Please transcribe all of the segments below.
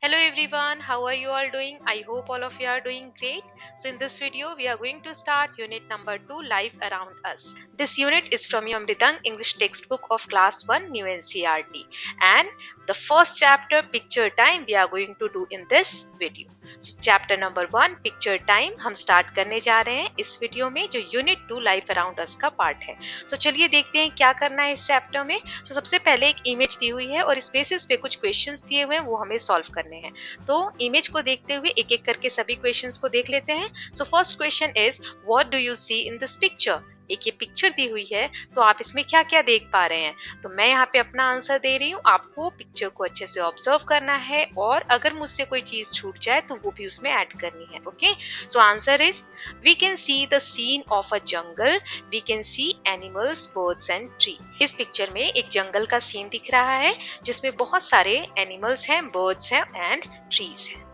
Hello everyone, how are you all doing? I hope all of you are doing great. So in this video, we are going to start unit number 2, Life Around Us. This unit is from your Amritang English textbook of class 1 New NCERT. And the first chapter, Picture Time, we are going to do in this video. So chapter number 1, Picture Time, हम start करने जा रहे हैं इस video में जो unit 2 Life Around Us का part है. So चलिए देखते हैं क्या करना है इस चैप्टर में. So सबसे पहले एक इमेज दी हुई है और इस बेसिस पे कुछ क्वेश्चंस दिए हुए हैं वो हमें सॉल्व करने हैं. तो इमेज को देखते हुए एक एक करके सभी क्वेश्चंस को देख लेते हैं. So first question is what do you see in this picture. एक ये पिक्चर दी हुई है तो आप इसमें क्या क्या देख पा रहे हैं. तो मैं यहाँ पे अपना आंसर दे रही हूँ. आपको पिक्चर को अच्छे से ऑब्जर्व करना है और अगर मुझसे कोई चीज छूट जाए तो वो भी उसमें ऐड करनी है. Okay, so answer is we can see the scene of a jungle. We can see animals, birds and tree. इस पिक्चर में एक जंगल का सीन दिख रहा है जिसमें बहुत सारे एनिमल्स हैं, बर्ड्स हैं एंड ट्रीज हैं.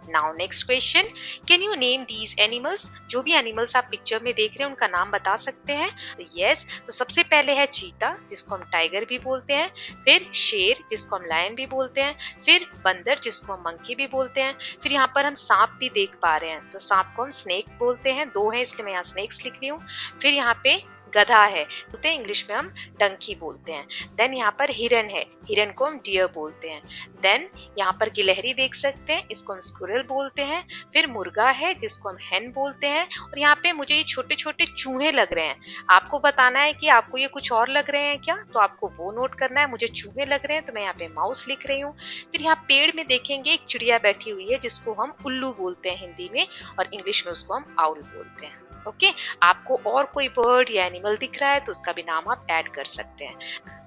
Now next question, can you name these animals. जो भी एनिमल्स आप पिक्चर में देख रहे हैं उनका नाम बता सकते हैं. तो यस, तो सबसे पहले है चीता जिसको हम टाइगर भी बोलते हैं, फिर शेर जिसको हम लायन भी बोलते हैं, फिर बंदर जिसको हम मंकी भी बोलते हैं, फिर यहाँ पर हम सांप भी देख पा रहे हैं तो सांप को हम स्नेक बोलते हैं. दो है इसलिए मैं यहाँ स्नेक्स लिख रही हूँ. फिर यहाँ पे गधा है बोलते हैं, इंग्लिश में हम डंकी बोलते हैं. देन यहाँ पर हिरन है, हिरन को हम डियर बोलते हैं. देन यहाँ पर गिलहरी देख सकते हैं, इसको हम स्क्विरल बोलते हैं. फिर मुर्गा है जिसको हम हेन बोलते हैं. और यहाँ पे मुझे ये छोटे छोटे चूहे लग रहे हैं. आपको बताना है कि आपको ये कुछ और लग रहे हैं क्या, तो आपको वो नोट करना है. मुझे चूहे लग रहे हैं तो मैं यहाँ पे माउस लिख रही हूँ. फिर यहाँ पेड़ में देखेंगे एक चिड़िया बैठी हुई है जिसको हम उल्लू बोलते हैं हिंदी में और इंग्लिश में उसको हम आउल बोलते हैं. ओके, आपको और कोई बर्ड या एनिमल दिख रहा है तो उसका भी नाम आप ऐड कर सकते हैं.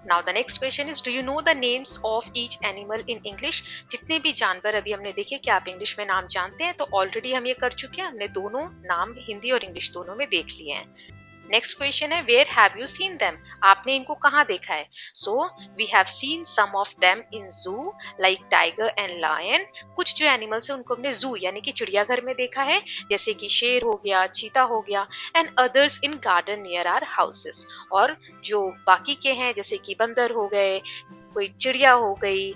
Now the next question is do you know the names of each animal in English. जितने भी जानवर अभी हमने देखे क्या आप इंग्लिश में नाम जानते हैं. तो ऑलरेडी हम ये कर चुके हैं, हमने दोनों नाम हिंदी और इंग्लिश दोनों में देख लिए हैं. नेक्स्ट क्वेश्चन है where have you seen them. आपने इनको कहाँ देखा है. So we have seen some of them in zoo like tiger and lion. कुछ जो एनिमल्स है उनको हमने जू यानी कि चिड़ियाघर में देखा है जैसे कि शेर हो गया, चीता हो गया. And others in garden near our houses. और जो बाकी के हैं जैसे कि बंदर हो गए, कोई चिड़िया हो गई,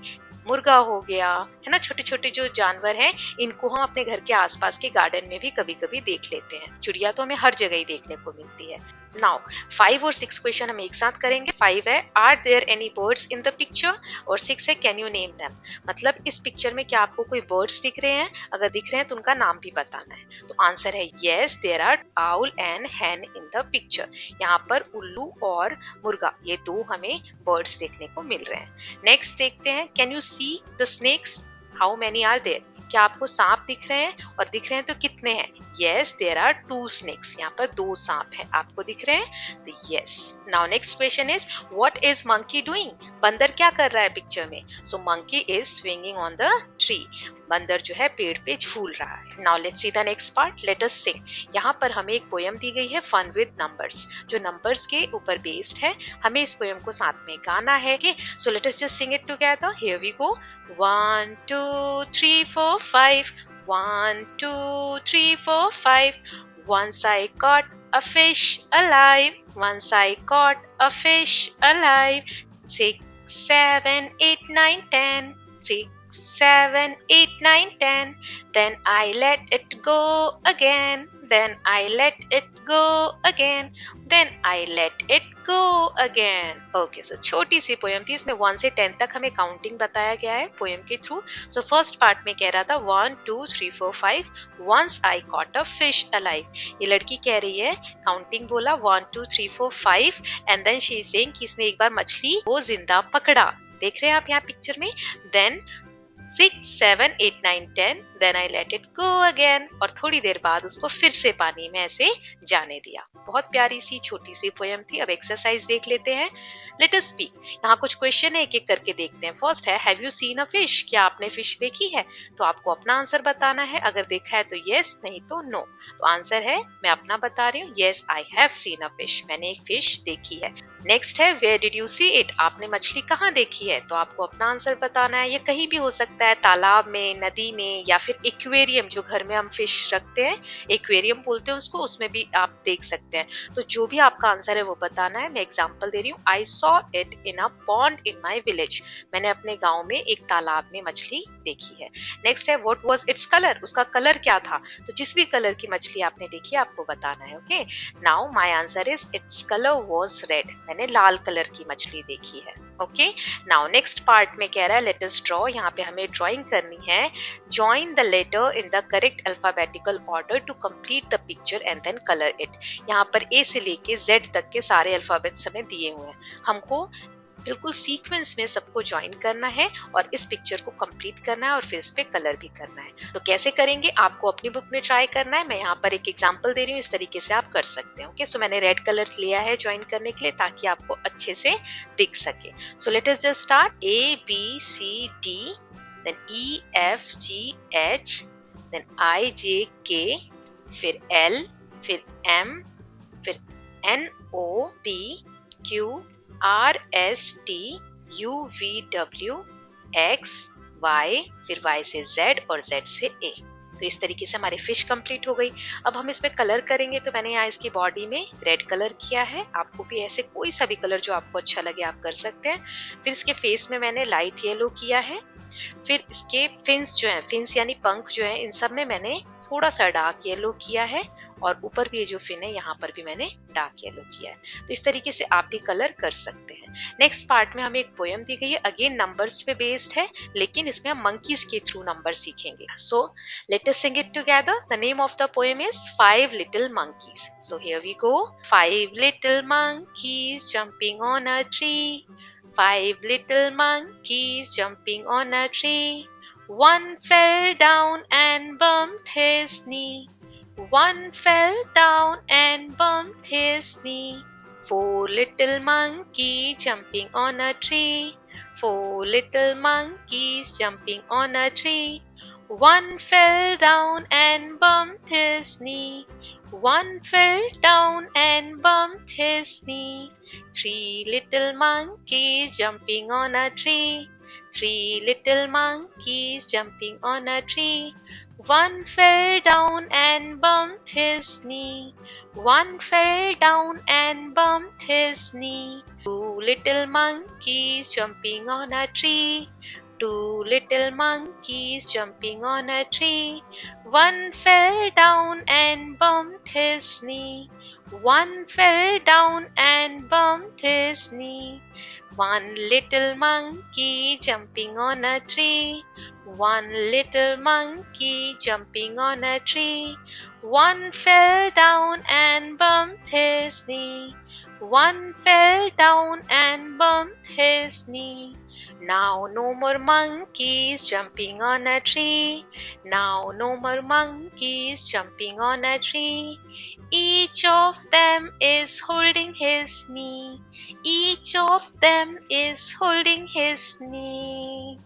मुर्गा हो गया, है ना. छोटे छोटे जो जानवर हैं इनको हम अपने घर के आसपास के गार्डन में भी कभी कभी देख लेते हैं. चिड़िया तो हमें हर जगह ही देखने को मिलती है. नाउ 5 और 6 क्वेश्चन हम एक साथ करेंगे. 5 है are there any birds in the picture और 6 है कैन यू नेम देम. मतलब इस पिक्चर में क्या आपको कोई बर्ड्स दिख रहे हैं. अगर दिख रहे हैं तो उनका नाम भी बताना है. तो आंसर है yes, there are owl and hen in the picture. यहाँ पर उल्लू और मुर्गा ये दो हमें बर्ड्स देखने को मिल रहे हैं. नेक्स्ट देखते हैं can you see the snakes, how many are there. क्या आपको सांप दिख रहे हैं और दिख रहे हैं तो कितने हैं. Yes, there are 2 snakes. यहाँ पर 2 सांप हैं. आपको दिख रहे हैं तो yes. Now next question is what is monkey doing. बंदर क्या कर रहा है पिक्चर में. So monkey is swinging on the tree. बंदर जो है पेड़ पे झूल रहा है. Now let's see the next part, let us sing. यहाँ पर हमें एक पोयम दी गई है फन विद नंबर्स जो नंबर्स के ऊपर बेस्ड है. हमें इस पोयम को साथ में गाना है. So let us just sing it together. Here we go. 1 2 3 4 5. 1 2 3 4 5. Once I caught a fish alive. Once I caught a fish alive. 6 7 8 9 10. 6 7 8 9 10. Then I let it go again. Then I let it go again. Then I let it go again. Okay, so छोटी सी poem थी. इसमें 1 से 10 तक हमें counting बताया गया है poem के थ्रू. सो फर्स्ट पार्ट में कह रहा था 1 2 3 4 5. Once I caught a fish alive. ये लड़की कह रही है काउंटिंग बोला 1 2 3 4 5 and then she is saying कि इसने एक बार मछली को जिंदा पकड़ा. देख रहे हैं आप यहाँ पिक्चर में. Then 6 7 8 9 10. Then I let it go again. और थोड़ी देर बाद उसको फिर से पानी में ऐसे जाने दिया. बहुत प्यारी सी छोटी सी पोयम थी. अब एक्सरसाइज देख लेते हैं. Let us speak. यहाँ कुछ क्वेश्चन है एक एक करके देखते हैं. फर्स्ट है have you scene a fish. क्या आपने फिश देखी है. तो आपको अपना आंसर बताना है. अगर देखा है तो यस, नहीं तो नो. तो आंसर है मैं अपना बता रही हूँ yes I have seen a fish. मैंने एक फिश देखी है. नेक्स्ट है where did you see it. आपने मछली कहाँ देखी है. तो आपको अपना आंसर बताना है. ये कहीं भी हो सकता सकता है तालाब में, नदी में, या फिर एक्वेरियम जो घर में हम फिश रखते हैं, एक्वेरियम बोलते हैं उसको, उसमें भी आप देख सकते हैं। तो जो भी आपका आंसर है वो बताना है। मैं एग्जांपल दे रही हूँ, I saw it in a pond in my village. मैंने अपने गांव में एक तालाब में मछली देखी है। नेक्स्ट है व्हाट वाज इट्स कलर, उसका कलर क्या था। तो जिस भी कलर की मछली आपने देखी आपको बताना है। Okay, now my answer is its colour was red. मैंने लाल कलर की मछली देखी है। ओके, नाउ नेक्स्ट पार्ट में कह रहा है लेट अस ड्रॉ। यहाँ पे हमें ड्राइंग करनी है। Join the letter in the correct alphabetical order to complete the picture and then colour it. यहाँ पर ए से लेके जेड तक के सारे अल्फाबेट्स हमें दिए हुए हैं। हमको बिल्कुल सीक्वेंस में सबको ज्वाइन करना है और इस पिक्चर को कंप्लीट करना है और फिर इस पे कलर भी करना है। तो कैसे करेंगे आपको अपनी बुक में ट्राई करना है। मैं यहाँ पर एक एग्जांपल दे रही हूँ, इस तरीके से आप कर सकते हैं। ओके, सो मैंने रेड कलर लिया है ज्वाइन करने के लिए ताकि आपको अच्छे से दिख सके। So let us just start. A B C D, then E F G H, then I J K, फिर एल, फिर एम, फिर N O P Q R S T U V W X Y, फिर Y से Z और Z से A. तो इस तरीके से हमारी फिश कंप्लीट हो गई। अब हम इसमें कलर करेंगे। तो मैंने यहाँ इसकी बॉडी में रेड कलर किया है। आपको भी ऐसे कोई सा भी कलर जो आपको अच्छा लगे आप कर सकते हैं। फिर इसके फेस में मैंने लाइट येलो किया है। फिर इसके फिन्स जो है, फिन्स यानी पंख जो है, इन सब में मैंने थोड़ा सा डार्क येलो किया है और ऊपर भी ये जो फिन है यहाँ पर भी मैंने डार्क येलो किया है। तो इस तरीके से आप भी कलर कर सकते हैं। नेक्स्ट पार्ट में हमें एक पोएम दी गई है, अगेन नंबर्स पे बेस्ड है, लेकिन इसमें हम मंकीज के थ्रू नंबर सीखेंगे। So let us sing it together. The name of the poem is five little monkeys. So here we go. Five little monkeys jumping on a tree, five little monkeys jumping on a tree. One fell down and bumped his knee. One fell down and bumped his knee. Four little monkeys jumping on a tree. Four little monkeys jumping on a tree. One fell down and bumped his knee. One fell down and bumped his knee. Three little monkeys jumping on a tree. Three little monkeys jumping on a tree. One fell down and bumped his knee. One fell down and bumped his knee. Two little monkeys jumping on a tree. Two little monkeys jumping on a tree. One fell down and bumped his knee. One fell down and bumped his knee. One little monkey jumping on a tree. One little monkey jumping on a tree. One fell down and bumped his knee. One fell down and bumped his knee. Now no more monkeys jumping on a tree. Now no more monkeys jumping on a tree. Each of them is holding his knee. Each of them is holding his knee.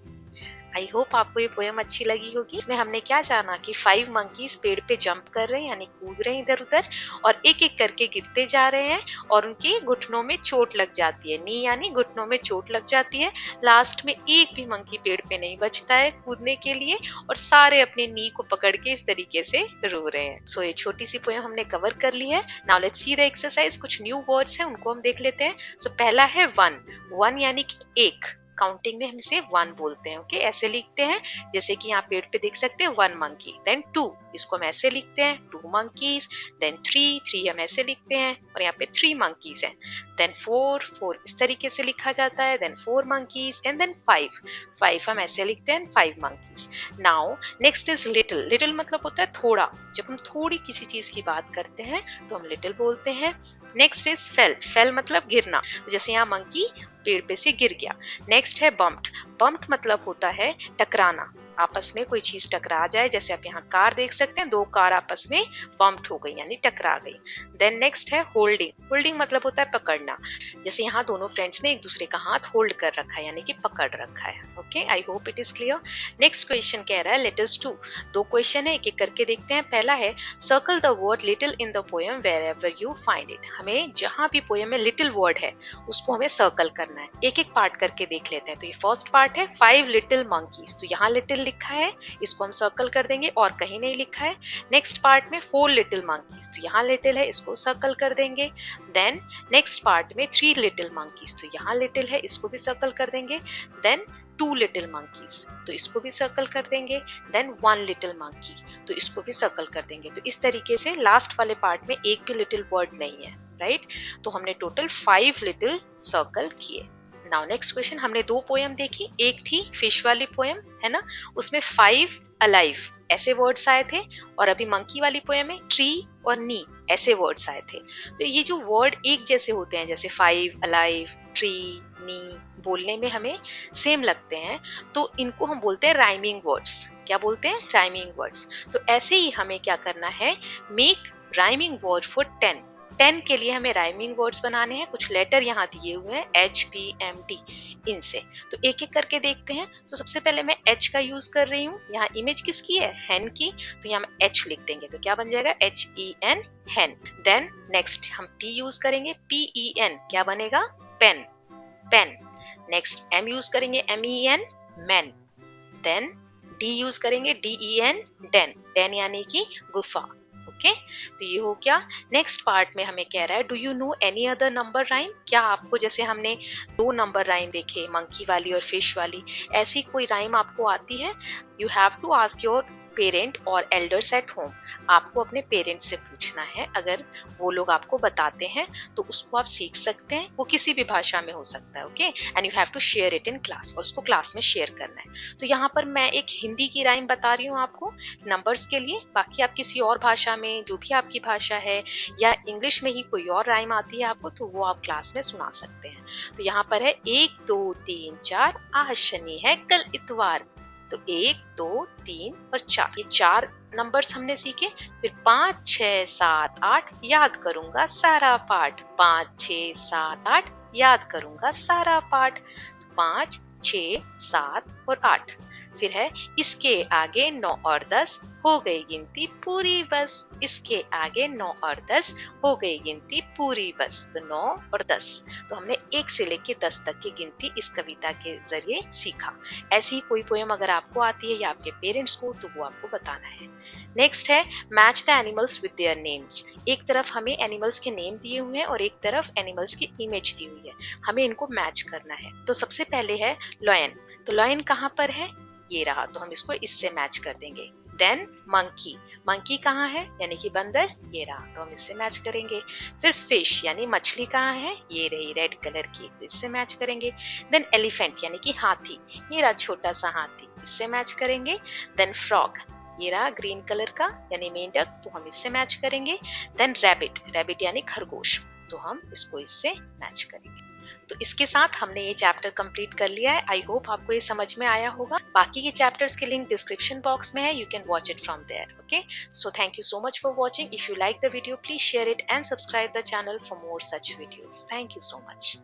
I hope आपको ये poem अच्छी लगी होगी। इसमें हमने क्या जाना कि 5 मंकीज पेड़ पे जंप कर रहे हैं, यानी कूद रहे हैं इधर उधर, और एक एक करके गिरते जा रहे हैं और उनके घुटनों में चोट लग जाती है। नी यानी घुटनों में चोट लग जाती है। लास्ट में एक भी मंकी पेड़ पे नहीं बचता है कूदने के लिए और सारे अपने नी को पकड़ के इस तरीके से रो रहे हैं। सो ये छोटी सी पोएम हमने कवर कर ली है। Now let's see the exercise. कुछ न्यू वर्ड्स हैं उनको हम देख लेते हैं। सो पहला है वन। वन यानी कि एक, काउंटिंग में हम इसे वन बोलते हैं। ओके, ऐसे लिखते हैं जैसे कि यहाँ पेड़ पे देख सकते हैं वन मंकी। देन टू, इसको हम ऐसे लिखते हैं two monkeys. Then three, three हम ऐसे लिखते हैं और यहाँ पे थ्री मंकीज हैं। देन फोर, फोर इस तरीके से लिखा जाता है। Then four monkeys and then five, five हम ऐसे लिखते हैं, five monkeys. Now next is little. Little मतलब होता है थोड़ा। जब हम थोड़ी किसी चीज की बात करते हैं तो हम लिटिल बोलते हैं। Next is fail. फेल मतलब गिरना, जैसे यहाँ मंकी पेड़ पे से गिर गया। नेक्स्ट है बम्प्ड। बम्प्ड मतलब होता है टकराना। आपस में कोई चीज टकरा जाए, जैसे आप यहाँ कार देख सकते हैं, दो कार आपस में बम्प्ड हो गई यानी टकरा गई। देन नेक्स्ट है होल्डिंग। होल्डिंग मतलब होता है पकड़ना, जैसे यहाँ दोनों फ्रेंड्स ने एक दूसरे का हाथ होल्ड कर रखा है यानी कि पकड़ रखा है। Okay, I hope it is clear. Next question कह रहा है लेट अस डू। दो क्वेश्चन है, एक एक करके देखते हैं। पहला है circle the word little in the poem wherever you find it. हमें जहां भी पोएम में लिटिल वर्ड है उसको हमें सर्कल करना है। एक एक पार्ट करके देख लेते हैं। तो ये फर्स्ट पार्ट है 5 लिटिल मंकीज, तो यहाँ लिटिल लिखा है, इसको हम सर्कल कर देंगे और कहीं नहीं लिखा है। नेक्स्ट पार्ट में 4 लिटिल मंकीज, तो यहाँ लिटिल है, इसको सर्कल कर देंगे। देन नेक्स्ट पार्ट में 3 लिटिल मंकीज, तो यहाँ लिटिल है, इसको भी सर्कल कर देंगे। देन 2 लिटिल मंकीज, तो इसको भी सर्कल कर देंगे। देन 1 लिटिल मंकी, तो इसको भी सर्कल कर देंगे। तो इस तरीके से लास्ट वाले पार्ट में एक भी लिटिल वर्ड नहीं है, राइट। तो हमने टोटल 5 लिटिल सर्कल किए। नाउ नेक्स्ट क्वेश्चन, हमने दो पोएम देखी, एक थी फिश वाली पोएम है ना, उसमें 5 अलाइव ऐसे वर्ड्स आए थे, और अभी मंकी वाली पोएम में ट्री और नी ऐसे वर्ड्स आए थे। तो ये जो वर्ड एक जैसे होते हैं, जैसे 5 अलाइव, ट्री, नी, बोलने में हमें सेम लगते हैं, तो इनको हम बोलते हैं राइमिंग वर्ड्स। क्या बोलते हैं? Rhyming words. तो ऐसे ही हमें क्या करना है, मेक राइमिंग वर्ड फॉर 10। 10 के लिए हमें राइमिंग वर्ड्स बनाने हैं। कुछ लेटर यहाँ दिए हुए हैं HPMD, इनसे तो एक एक करके देखते हैं। तो सबसे पहले मैं H का यूज कर रही हूँ। यहाँ इमेज किसकी है? हेन की, तो यहाँ हम H लिख देंगे, तो क्या बन जाएगा? HEN, hen. देन नेक्स्ट हम P यूज करेंगे, PEN, क्या बनेगा? Pen, pen. Next M use करेंगे, MEN, men. Then D use करेंगे, DEN, डेन, डेन यानी कि गुफा। ओके, तो ये हो गया। नेक्स्ट पार्ट में हमें कह रहा है do you know any other number rhyme. क्या आपको, जैसे हमने दो नंबर राइम देखे, मंकी वाली और फिश वाली, ऐसी कोई राइम आपको आती है? You have to ask your parent और एल्डर्स एट होम। आपको अपने पेरेंट्स से पूछना है, अगर वो लोग आपको बताते हैं तो उसको आप सीख सकते हैं। वो किसी भी भाषा में हो सकता है। Okay, and you have to share it in class, और उसको क्लास में शेयर करना है। तो यहाँ पर मैं एक हिंदी की राइम बता रही हूँ आपको नंबर्स के लिए। बाकी आप किसी और भाषा में, जो भी आपकी भाषा है, या इंग्लिश में ही कोई और राइम आती है आपको, तो वो आप क्लास में सुना सकते हैं। तो यहाँ पर है 1 2 3 4, आज शनि है कल इतवार। तो 1 2 3 और 4, ये 4 नंबर्स हमने सीखे। फिर 5 6 7 8, याद करूंगा सारा पाठ। 5 6 7 8, याद करूंगा सारा पाठ। 5 6 7 और 8। फिर है इसके आगे 9 और 10, हो गई गिनती पूरी बस। इसके आगे 9 और 10, हो गई गिनती पूरी बस। तो 9 और 10, तो हमने 1 से लेके 10 तक की गिनती इस कविता के जरिए सीखा। ऐसी ही कोई पोएम अगर आपको आती है या आपके पेरेंट्स को, तो वो आपको बताना है। नेक्स्ट है match the animals with their names. एक तरफ हमें एनिमल्स के नेम दिए हुए हैं और एक तरफ एनिमल्स की इमेज दी हुई है, हमें इनको मैच करना है। तो सबसे पहले है लॉयन। तो लॉयन कहाँ पर है? ये रहा, तो हम इसको इससे मैच कर देंगे। देन मंकी, मंकी कहाँ है? यानी कि बंदर, ये रहा, तो हम इससे मैच करेंगे। फिर फिश यानी मछली कहाँ है? ये रही रेड कलर की, तो इससे मैच करेंगे। देन एलिफेंट यानी कि हाथी, ये रहा छोटा सा हाथी, इससे मैच करेंगे। देन फ्रॉग, ये रहा ग्रीन कलर का यानी मेंढक, तो हम इससे मैच करेंगे। देन रैबिट, रैबिट यानी खरगोश, तो हम इसको इससे मैच करेंगे। तो इसके साथ हमने ये चैप्टर कंप्लीट कर लिया है। आई होप आपको ये समझ में आया होगा। बाकी के चैप्टर्स के लिंक डिस्क्रिप्शन बॉक्स में है, you can watch it from there. Okay, so thank you so much for watching. If you like the video, please share it and subscribe the channel for more such videos. Thank you so much.